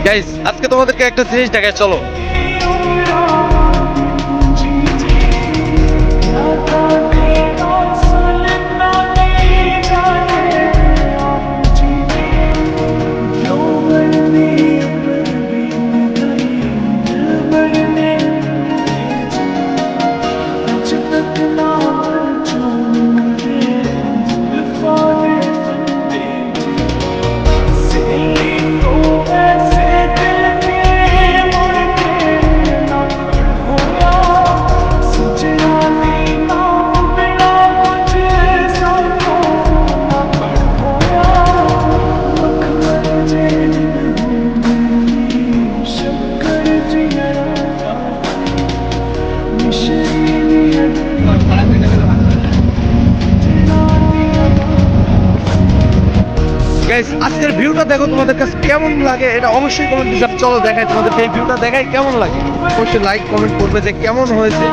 Guys আজকে তোমাদেরকে একটা জিনিস দেখায়, চলো। গাইস আজকের ভিউটা দেখো, তোমাদের কাছে কেমন লাগে এটা অবশ্যই কমেন্ট দিতে। চলো দেখাই তোমাদেরকে, এই ভিউটা দেখাই কেমন লাগে, অবশ্যই লাইক কমেন্ট করবে যে কেমন হয়েছে।